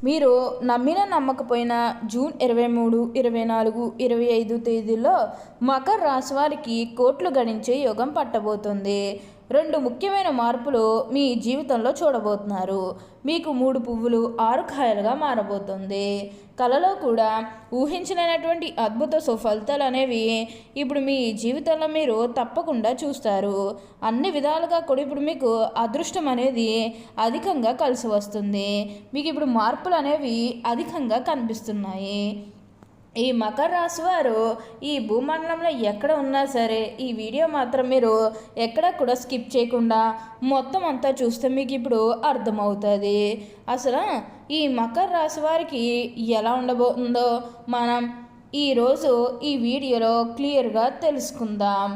మీరు నమ్మినా నమ్మకపోయినా జూన్ 23, 24, 25 తేదీల్లో మకర రాశి వారికి కోట్లు గడించే యోగం పట్టబోతుంది. రెండు ముఖ్యమైన మార్పులు మీ జీవితంలో చూడబోతున్నారు. మీకు 3 పువ్వులు 6 కాయలుగా మారబోతుంది. కలలో కూడా ఊహించలేనటువంటి అద్భుత సుఫలితాలు అనేవి ఇప్పుడు మీ జీవితంలో మీరు తప్పకుండా చూస్తారు. అన్ని విధాలుగా కూడా ఇప్పుడు మీకు అదృష్టం అనేది అధికంగా కలిసి వస్తుంది. మీకు ఇప్పుడు మార్పులు అనేవి అధికంగా కనిపిస్తున్నాయి. ఈ మకర రాశి వారు ఈ భూమండలంలో ఎక్కడ ఉన్నా సరే ఈ వీడియో మాత్రం మీరు ఎక్కడ కూడా స్కిప్ చేయకుండా మొత్తం అంతా చూస్తే మీకు ఇప్పుడు అర్థమవుతుంది. అసలు ఈ మకర రాశి వారికి ఎలా ఉండబోతుందో మనం ఈరోజు ఈ వీడియోలో క్లియర్గా తెలుసుకుందాం.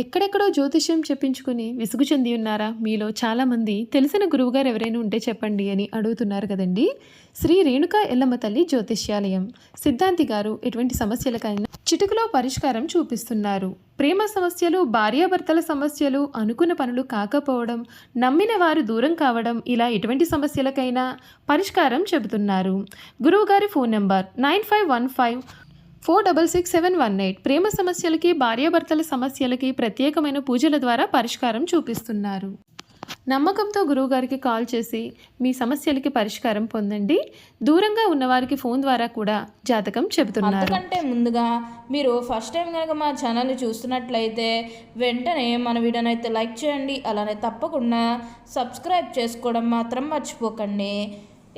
ఎక్కడెక్కడో జ్యోతిష్యం చెప్పించుకుని విసుగు చెంది ఉన్నారా? మీలో చాలామంది తెలిసిన గురువుగారు ఎవరైనా ఉంటే చెప్పండి అని అడుగుతున్నారు కదండి. శ్రీ రేణుకా ఎల్లమ్మ తల్లి జ్యోతిష్యాలయం సిద్ధాంతి గారు ఎటువంటి సమస్యలకైనా చిటికలో పరిష్కారం చూపిస్తున్నారు. ప్రేమ సమస్యలు, భార్యాభర్తల సమస్యలు, అనుకున్న పనులు కాకపోవడం, నమ్మిన వారు దూరం కావడం, ఇలా ఎటువంటి సమస్యలకైనా పరిష్కారం చెబుతున్నారు. గురువుగారి ఫోన్ నంబర్ 9515466718. ప్రేమ సమస్యలకి, భార్యాభర్తల సమస్యలకి ప్రత్యేకమైన పూజల ద్వారా పరిష్కారం చూపిస్తున్నారు. నమ్మకంతో గురువుగారికి కాల్ చేసి మీ సమస్యలకి పరిష్కారం పొందండి. దూరంగా ఉన్నవారికి ఫోన్ ద్వారా కూడా జాతకం చెబుతున్నారు. అంతకంటే ముందుగా మీరు ఫస్ట్ టైం కనుక మా ఛానల్ని చూస్తున్నట్లయితే వెంటనే మన వీడియోని అయితే లైక్ చేయండి. అలానే తప్పకుండా సబ్స్క్రైబ్ చేసుకోవడం మాత్రం మర్చిపోకండి.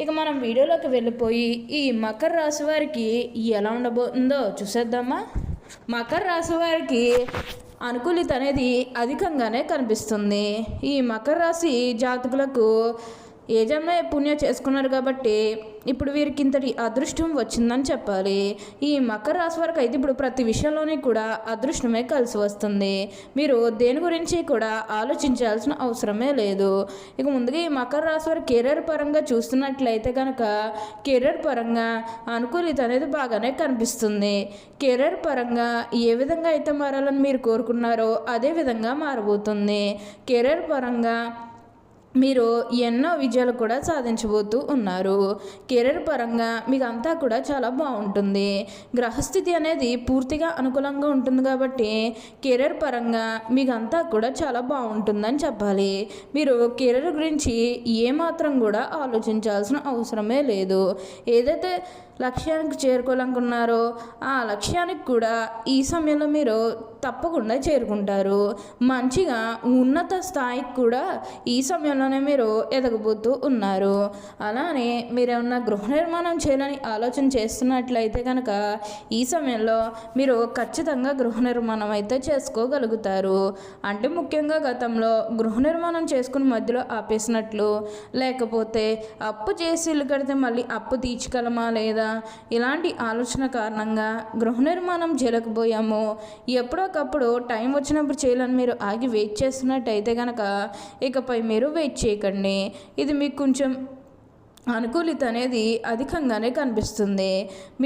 ఇక మనం వీడియోలోకి వెళ్ళిపోయి ఈ మకర రాశి వారికి ఎలా ఉండబోతుందో చూసేద్దామా. మకర రాశి వారికి అనుకూలిత అనేది అధికంగానే కనిపిస్తుంది. ఈ మకర రాశి జాతకులకు ఏ జన్మ పుణ్యం చేసుకున్నారు కాబట్టి ఇప్పుడు వీరికి ఇంతటి అదృష్టం వచ్చిందని చెప్పాలి. ఈ మకర రాశి వారికి అయితే ఇప్పుడు ప్రతి విషయంలోనే కూడా అదృష్టమే కలిసి వస్తుంది. మీరు దేని గురించి కూడా ఆలోచించాల్సిన అవసరమే లేదు. ఇక ముందుగా ఈ మకర రాశి వారి కెరీర్ పరంగా చూస్తున్నట్లయితే కనుక కెరీర్ పరంగా అనుకూలిత అనేది బాగానే కనిపిస్తుంది. కెరీర్ పరంగా ఏ విధంగా అయితే మారాలని మీరు కోరుకున్నారో అదే విధంగా మారబోతుంది. కెరీర్ పరంగా మీరు ఎన్నో విజయాలు కూడా సాధించబోతూ ఉన్నారు. కెరీర్ పరంగా మీకు అంతా కూడా చాలా బాగుంటుంది. గ్రహస్థితి అనేది పూర్తిగా అనుకూలంగా ఉంటుంది కాబట్టి కెరీర్ పరంగా మీకు అంతా కూడా చాలా బాగుంటుందని చెప్పాలి. మీరు కెరీర్ గురించి ఏమాత్రం కూడా ఆలోచించాల్సిన అవసరమే లేదు. ఏదైతే లక్ష్యానికి చేరుకోవాలనుకున్నారో ఆ లక్ష్యానికి కూడా ఈ సమయంలో మీరు తప్పకుండా చేరుకుంటారు. మంచిగా ఉన్నత స్థాయికి కూడా ఈ సమయంలోనే మీరు ఎదగబోతూ ఉన్నారు. అలానే మీరేమన్నా గృహ నిర్మాణం చేయాలని ఆలోచన చేస్తున్నట్లయితే కనుక ఈ సమయంలో మీరు ఖచ్చితంగా గృహ నిర్మాణం అయితే చేసుకోగలుగుతారు. అంటే ముఖ్యంగా గతంలో గృహ నిర్మాణం చేసుకుని మధ్యలో ఆపేసినట్లు, లేకపోతే అప్పు చేసి ఇల్లు కడితే మళ్ళీ అప్పు తీర్చగలమా లేదా ఇలాంటి ఆలోచన కారణంగా గృహ నిర్మాణం చేయలేకపోయాము, ఎప్పుడోకప్పుడు టైం వచ్చినప్పుడు చేయాలని మీరు ఆగి వెయిట్ చేస్తున్నట్టయితే కనుక ఇకపై మీరు వెయిట్ చేయకండి. ఇది మీకు కొంచెం అనుకూలిత అనేది అధికంగానే కనిపిస్తుంది.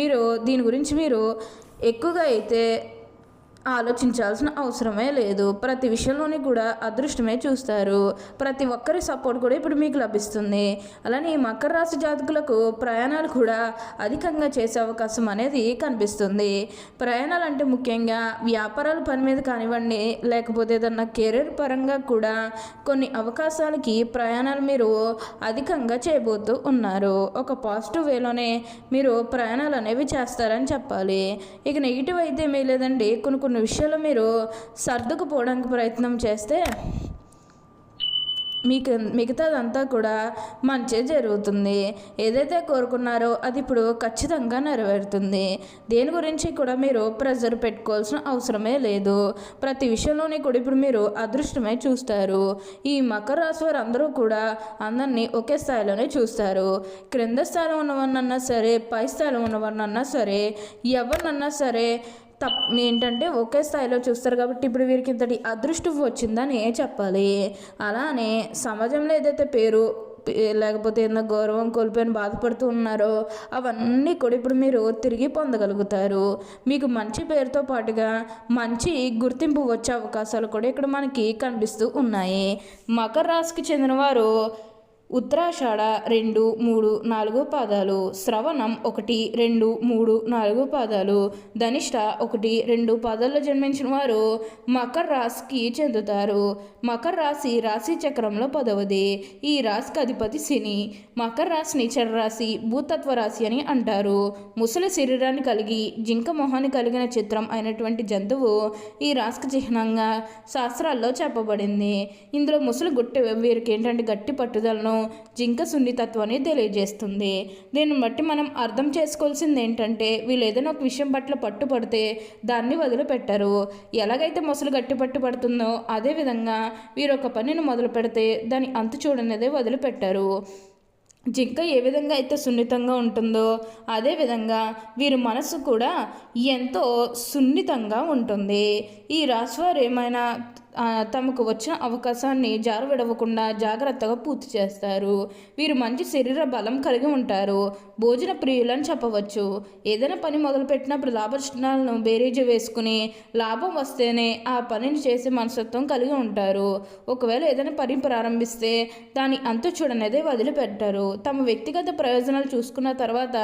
మీరు దీని గురించి మీరు ఎక్కువగా అయితే ఆలోచించాల్సిన అవసరమే లేదు. ప్రతి విషయంలోని కూడా అదృష్టమే చూస్తారు. ప్రతి ఒక్కరి సపోర్ట్ కూడా ఇప్పుడు మీకు లభిస్తుంది. అలానే ఈ మకర రాశి జాతకులకు ప్రయాణాలు కూడా అధికంగా చేసే అవకాశం అనేది కనిపిస్తుంది. ప్రయాణాలు అంటే ముఖ్యంగా వ్యాపారాల పని మీద కానివ్వండి, లేకపోతే ఏదన్నా కెరీర్ పరంగా కూడా కొన్ని అవకాశాలకి ప్రయాణాలు మీరు అధికంగా చేయబోతూ ఉన్నారు. ఒక పాజిటివ్ వేలోనే మీరు ప్రయాణాలు అనేవి చేస్తారని చెప్పాలి. ఇక నెగిటివ్ అయితే ఏమీ లేదండి. కొన్ని విషయాలు మీరు సర్దుకుపోవడానికి ప్రయత్నం చేస్తే మీకు మిగతాదంతా కూడా మంచి జరుగుతుంది. ఏదైతే కోరుకున్నారో అది ఇప్పుడు ఖచ్చితంగా నెరవేరుతుంది. దేని గురించి కూడా మీరు ప్రెజర్ పెట్టుకోవాల్సిన అవసరమే లేదు. ప్రతి విషయంలోనే కూడా ఇప్పుడు మీరు అదృష్టమే చూస్తారు. ఈ మకర రాశి వారు అందరూ కూడా అందరినీ ఒకే స్థాయిలోనే చూస్తారు. క్రింద స్థాయిలో ఉన్నవారినన్నా సరే, పై స్థాయిలో ఉన్నవారినన్నా సరే, ఎవరినన్నా సరే ఏంటంటే ఒకే స్థాయిలో చూస్తారు. కాబట్టి ఇప్పుడు వీరికి ఇంతటి అదృష్టం వచ్చిందని చెప్పాలి. అలానే సమాజంలో ఏదైతే పేరు లేకపోతే ఏదైనా గౌరవం కోల్పోయిన బాధపడుతూ ఉన్నారో అవన్నీ కూడా ఇప్పుడు మీరు తిరిగి పొందగలుగుతారు. మీకు మంచి పేరుతో పాటుగా మంచి గుర్తింపు వచ్చే అవకాశాలు కూడా ఇక్కడ మనకి కనిపిస్తూ ఉన్నాయి. మకర రాశికి చెందినవారు ఉత్తరాషాఢ 2, 3, 4 పాదాలు, శ్రవణం 1, 2, 3, 4 పాదాలు, ధనిష్ట 1, 2 పాదాల్లో జన్మించిన వారు మకర రాశికి చెందుతారు. మకర రాశి రాశి చక్రంలో 10వది. ఈ రాశికి అధిపతి శని. మకర రాశిని చరరాశి, భూతత్వ రాశి అని అంటారు. ముసలి శరీరాన్ని కలిగి జింక మొహాన్ని కలిగిన చిత్రం అయినటువంటి జంతువు ఈ రాశికి చిహ్నంగా శాస్త్రాల్లో చెప్పబడింది. ఇందులో ముసలి గుట్ట వీరికి ఏంటంటే గట్టి పట్టుదలను, జింక సున్నితత్వాన్ని తెలియజేస్తుంది. దీన్ని బట్టి మనం అర్థం చేసుకోవాల్సింది ఏంటంటే వీళ్ళు ఏదైనా ఒక విషయం పట్ల పట్టుపడితే దాన్ని వదిలిపెట్టరు. ఎలాగైతే మొసలు గట్టి పట్టుపడుతుందో అదేవిధంగా వీరు ఒక పనిని మొదలు పెడితే దాని అంతు చూడనిదే వదిలిపెట్టారు. జింక ఏ విధంగా అయితే సున్నితంగా ఉంటుందో అదేవిధంగా వీరి మనసు కూడా ఎంతో సున్నితంగా ఉంటుంది. ఈ రాశివారు ఏమైనా తమకు వచ్చిన అవకాశాన్ని జారవిడవకుండా జాగ్రత్తగా పూర్తి చేస్తారు. వీరు మంచి శరీర బలం కలిగి ఉంటారు. భోజన ప్రియులని చెప్పవచ్చు. ఏదైనా పని మొదలుపెట్టినప్పుడు లాభనష్టాలను బేరీజు వేసుకుని లాభం వస్తేనే ఆ పనిని చేసే మనస్తత్వం కలిగి ఉంటారు. ఒకవేళ ఏదైనా పని ప్రారంభిస్తే దాని అంతు చూడనేదే వదిలిపెట్టారు. తమ వ్యక్తిగత ప్రయోజనాలు చూసుకున్న తర్వాత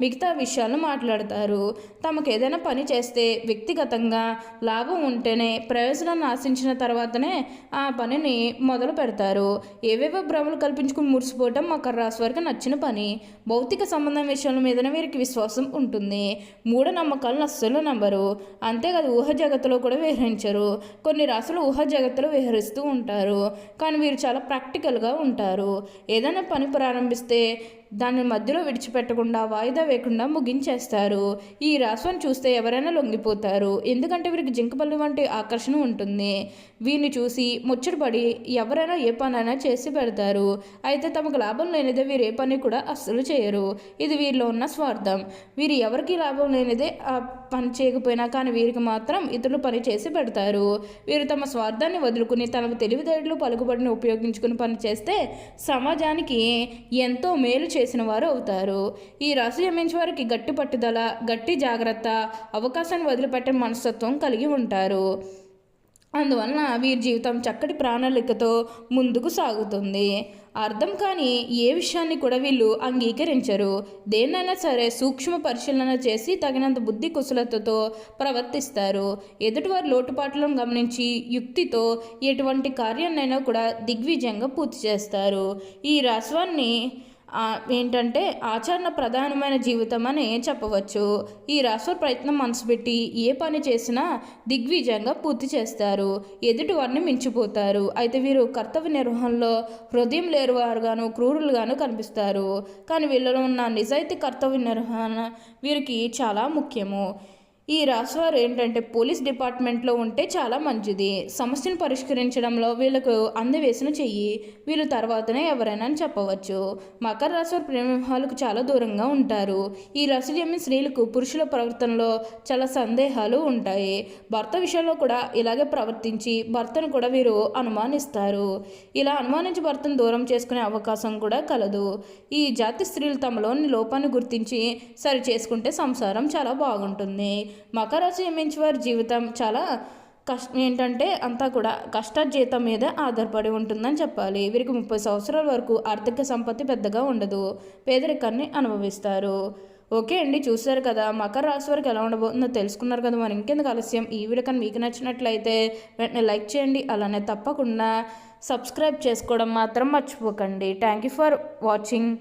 మిగతా విషయాలను మాట్లాడతారు. తమకు ఏదైనా పని చేస్తే వ్యక్తిగతంగా లాభం ఉంటేనే ప్రయోజనాన్ని ఆశించిన తర్వాతనే ఆ పనిని మొదలు పెడతారు. ఏవేవో భ్రమలు కల్పించుకుని మురిసిపోవటం మకర రాశి వారికి నచ్చిన పని. భౌతిక సంబంధం విషయాల మీదనే వీరికి విశ్వాసం ఉంటుంది. మూఢనమ్మకాలను అస్సలు నమ్మరు. అంతేకాదు ఊహ జగత్తులో కూడా విహరించరు. కొన్ని రాశులు ఊహ జగత్తులో విహరిస్తూ ఉంటారు. కానీ వీరు చాలా ప్రాక్టికల్గా ఉంటారు. ఏదైనా పని ప్రారంభిస్తే దాన్ని మధ్యలో విడిచిపెట్టకుండా వాయిదా వేయకుండా ముగించేస్తారు. ఈ రాశిని చూస్తే ఎవరైనా లొంగిపోతారు. ఎందుకంటే వీరికి జింకపల్లి వంటి ఆకర్షణ ఉంటుంది. వీరిని చూసి ముచ్చటపడి ఎవరైనా ఏ పనైనా చేసి పెడతారు. అయితే తమకు లాభం లేనిదే వీరు ఏ పని కూడా అస్సలు చేయరు. ఇది వీరిలో ఉన్న స్వార్థం. వీరు ఎవరికి లాభం లేనిదే ఆ పని చేయకపోయినా కానీ వీరికి మాత్రం ఇతరులు పని చేసి పెడతారు. వీరు తమ స్వార్థాన్ని వదులుకుని తమ తెలివితేటలు పలుకుబడిని ఉపయోగించుకుని పని చేస్తే సమాజానికి ఎంతో మేలు చేసిన వారు అవుతారు. ఈ రాశి జన్మించిన వారికి గట్టి పట్టుదల, గట్టి జాగ్రత్త, అవకాశాన్ని వదిలిపెట్టే మనస్తత్వం కలిగి ఉంటారు. అందువలన వీరి జీవితం చక్కటి ప్రణాళికతో ముందుకు సాగుతుంది. అర్థం కాని ఏ విషయాన్ని కూడా వీళ్ళు అంగీకరించరు. దేన్నైనా సరే సూక్ష్మ పరిశీలన చేసి తగినంత బుద్ధి కుశలతతో ప్రవర్తిస్తారు. ఎదుటివారి లోటుపాట్లను గమనించి యుక్తితో ఎటువంటి కార్యాన్నైనా కూడా దిగ్విజయంగా పూర్తి చేస్తారు. ఈ రాశివారిని ఏంటంటే ఆచరణ ప్రధానమైన జీవితం అని చెప్పవచ్చు. ఈ రాశి ప్రయత్నం మనసు పెట్టి ఏ పని చేసినా దిగ్విజయంగా పూర్తి చేస్తారు. ఎదుటి వారిని మించిపోతారు. అయితే వీరు కర్తవ్య నిర్వహణలో హృదయం లేరువారుగాను క్రూరులుగాను కనిపిస్తారు. కానీ వీళ్ళలో ఉన్న నిజాయితీ కర్తవ్య నిర్వహణ వీరికి చాలా ముఖ్యము. ఈ రాశివారు ఏంటంటే పోలీస్ డిపార్ట్మెంట్లో ఉంటే చాలా మంచిది. సమస్యను పరిష్కరించడంలో వీళ్ళకు అందవేసిన చెయ్యి. వీళ్ళు తర్వాతనే ఎవరైనా అని చెప్పవచ్చు. మకర రాశివారు ప్రేమ వివాహాలకు చాలా దూరంగా ఉంటారు. ఈ రాశి జన్మించిన స్త్రీలకు పురుషుల ప్రవర్తనలో చాలా సందేహాలు ఉంటాయి. భర్త విషయంలో కూడా ఇలాగే ప్రవర్తించి భర్తను కూడా వీరు అనుమానిస్తారు. ఇలా అనుమానించి భర్తను దూరం చేసుకునే అవకాశం కూడా కలదు. ఈ జాతి స్త్రీలు తమలోని లోపాన్ని గుర్తించి సరి చేసుకుంటే సంసారం చాలా బాగుంటుంది. మకర రాశి జన్మించిన వారి జీవితం చాలా ఏంటంటే అంతా కూడా కష్టార్జితం మీద ఆధారపడి ఉంటుందని చెప్పాలి. వీరికి 30 సంవత్సరాల వరకు ఆర్థిక సంపత్తి పెద్దగా ఉండదు. పేదరికాన్ని అనుభవిస్తారు. ఓకే అండి, చూసారు కదా మకర రాశి వారికి ఎలా ఉండబోతుందో తెలుసుకున్నారు కదా. మరి ఇంకెందుకు ఆలస్యం, ఈ వీడియో కానీ మీకు నచ్చినట్లయితే వెంటనే లైక్ చేయండి. అలానే తప్పకుండా సబ్స్క్రైబ్ చేసుకోవడం మాత్రం మర్చిపోకండి. Thank you for watching.